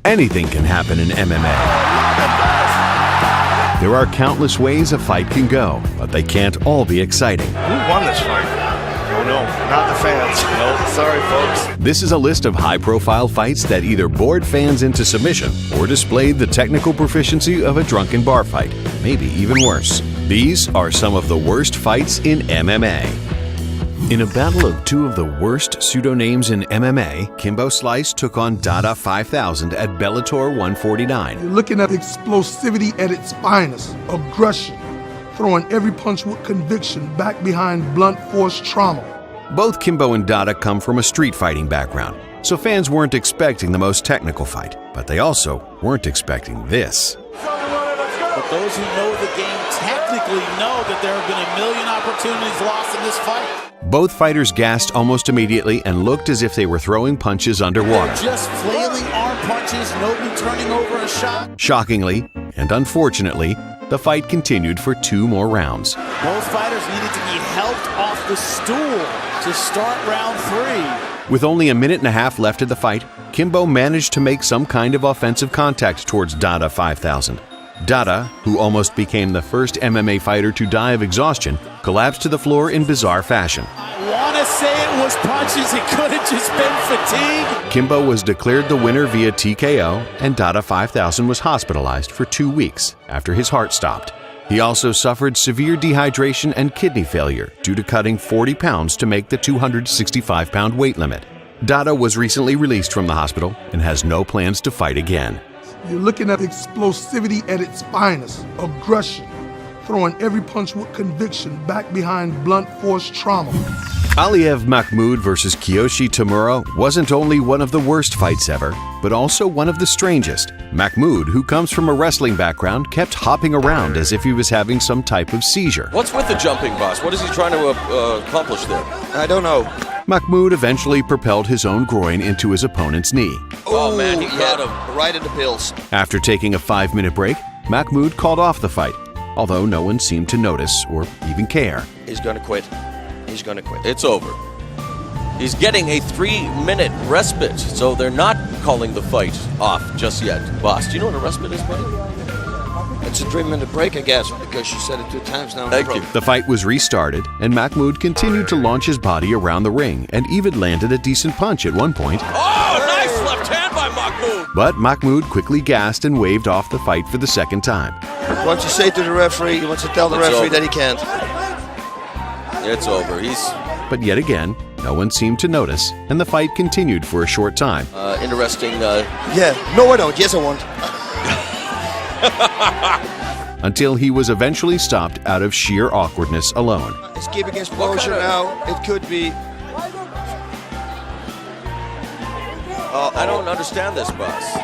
Anything can happen in MMA. There are countless ways a fight can go, but they can't all be exciting. Who won this fight? Oh no, not the fans. No, sorry folks. This is a list of high-profile fights that either bored fans into submission or displayed the technical proficiency of a drunken bar fight, maybe even worse. These are some of the worst fights in MMA. In a battle of two of the worst pseudo-names in MMA, Kimbo Slice took on Dada 5000 at Bellator 149. You're looking at explosivity at its finest, aggression, throwing every punch with conviction back behind blunt force trauma. Both Kimbo and Dada come from a street fighting background, so fans weren't expecting the most technical fight, but they also weren't expecting this. But those who know the game technically know that there have been a million opportunities lost in this fight. Both fighters gassed almost immediately and looked as if they were throwing punches underwater. Just flailing arm punches, nobody turning over a shot. Shockingly, and unfortunately, the fight continued for 2 more rounds. Both fighters needed to be helped off the stool to start round 3. With only a minute and a half left of the fight, Kimbo managed to make some kind of offensive contact towards Dada 5000. Dada, who almost became the first MMA fighter to die of exhaustion, collapsed to the floor in bizarre fashion. I want to say it was punches, it could have just been fatigue. Kimbo was declared the winner via TKO, and Dada 5000 was hospitalized for 2 weeks after his heart stopped. He also suffered severe dehydration and kidney failure due to cutting 40 pounds to make the 265-pound weight limit. Dada was recently released from the hospital and has no plans to fight again. You're looking at explosivity at its finest, aggression, throwing every punch with conviction back behind blunt force trauma. Aliyev Mahmoud versus Kiyoshi Tamura wasn't only one of the worst fights ever, but also one of the strangest. Mahmoud, who comes from a wrestling background, kept hopping around as if he was having some type of seizure. What's with the jumping, boss? What is he trying to accomplish there? I don't know. Mahmoud eventually propelled his own groin into his opponent's knee. Oh man, he got him right in the pills. After taking a 5-minute break, Mahmoud called off the fight, although no one seemed to notice or even care. He's gonna quit. He's gonna quit. It's over. He's getting a 3-minute respite, so they're not calling the fight off just yet. Boss, do you know what a respite is, buddy? It's a 3-minute break, I guess, because you said it 2 times now. Thank you. The fight was restarted, and Mahmoud continued to launch his body around the ring and even landed a decent punch at one point. Oh, nice left hand by Mahmoud! But Mahmoud quickly gassed and waved off the fight for the second time. Once you say to the referee, he wants to tell the referee that he can't. It's over. But yet again, no one seemed to notice, and the fight continued for a short time. Interesting. Yeah. No, I don't. Yes, I won't. Until he was eventually stopped out of sheer awkwardness alone. It's keeping exposure now. It could be. I don't understand this, boss.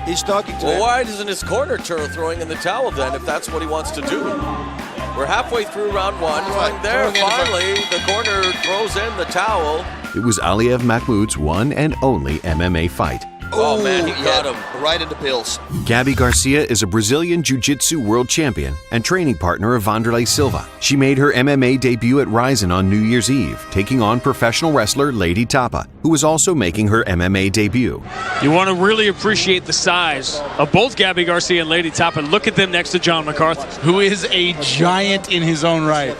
He's talking to Well, him. why isn't his corner throwing in the towel then, if that's what he wants to do? We're halfway through round 1. Right. There, finally, the corner throws in the towel. It was Aliyev Mahmoud's one and only MMA fight. Oh man, he got him. Right in the pills. Gabby Garcia is a Brazilian Jiu-Jitsu world champion and training partner of Vanderlei Silva. She made her MMA debut at Rizin on New Year's Eve, taking on professional wrestler Lady Tapa, who was also making her MMA debut. You want to really appreciate the size of both Gabby Garcia and Lady Tapa. Look at them next to John McCarthy, who is a giant in his own right.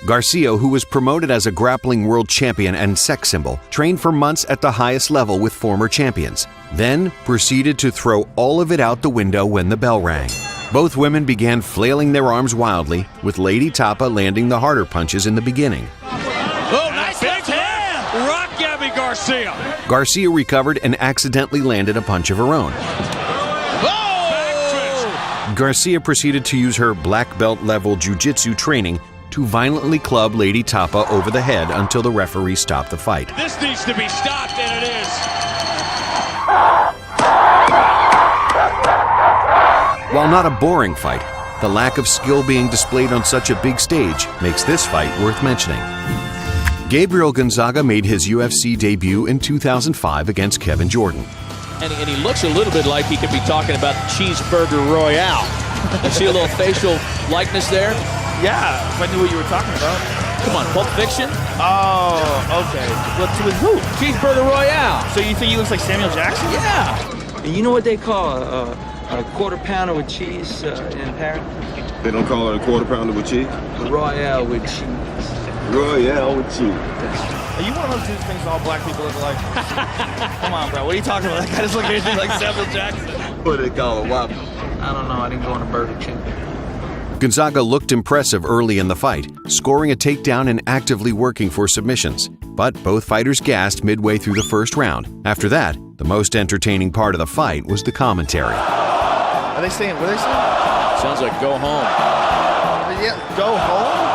Garcia, who was promoted as a grappling world champion and sex symbol, trained for months at the highest level with former champions, then proceeded to throw all of it out the window when the bell rang. Both women began flailing their arms wildly, with Lady Tapa landing the harder punches in the beginning. Oh, nice left hand! Rock Gabby Garcia. Garcia recovered and accidentally landed a punch of her own. Oh! Garcia proceeded to use her black belt level jiu-jitsu training to violently club Lady Tapa over the head until the referee stopped the fight. This needs to be stopped, and it is. While not a boring fight, the lack of skill being displayed on such a big stage makes this fight worth mentioning. Gabriel Gonzaga made his UFC debut in 2005 against Kevin Jordan. And he looks a little bit like he could be talking about Cheeseburger Royale. You see a little facial likeness there? Yeah, if I knew what you were talking about. Come on, Pulp Fiction? Oh, okay. What's with who? Cheeseburger Royale. So you think he looks like Samuel Jackson? Yeah. And you know what they call a quarter pounder with cheese in Paris? They don't call it a quarter pounder with cheese? A Royale with cheese. Royale with cheese. Are you one of those dudes thinks all black people look alike? Come on, bro. What are you talking about? That guy just looking at you like Samuel Jackson. What do they call a whopper? I don't know. I didn't go on a Burger King. Gonzaga looked impressive early in the fight, scoring a takedown and actively working for submissions. But both fighters gassed midway through the first round. After that, the most entertaining part of the fight was the commentary. Are they saying, what are they saying? Sounds like go home. Yeah, go home?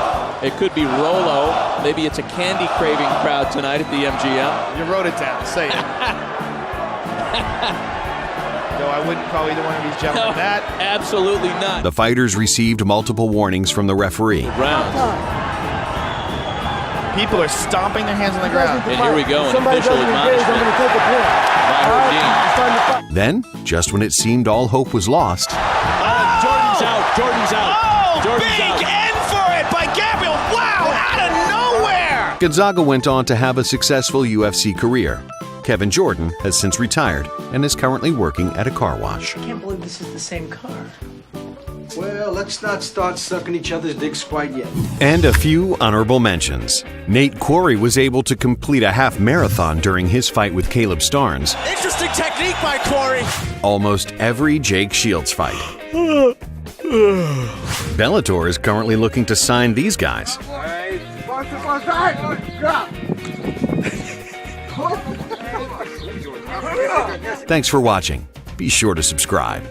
It could be Rolo. Maybe it's a candy craving crowd tonight at the MGM. You wrote it down. Say it. No, I wouldn't call either one of these gentlemen No, that. Absolutely not. The fighters received multiple warnings from the referee. Round. People are stomping their hands on the ground. And here we go, an official admonishment by Houdin. Then, just when it seemed all hope was lost, Jordan's out. Jordan's out. Oh, Jordan's big out. end for it by Gabriel. Wow, out of nowhere. Gonzaga went on to have a successful UFC career. Kevin Jordan has since retired and is currently working at a car wash. I can't believe this is the same car. Well, let's not start sucking each other's dicks quite yet. And a few honorable mentions. Nate Quarry was able to complete a half marathon during his fight with Caleb Starnes. Interesting technique by Quarry. Almost every Jake Shields fight. Bellator is currently looking to sign these guys. Thanks for watching. Be sure to subscribe.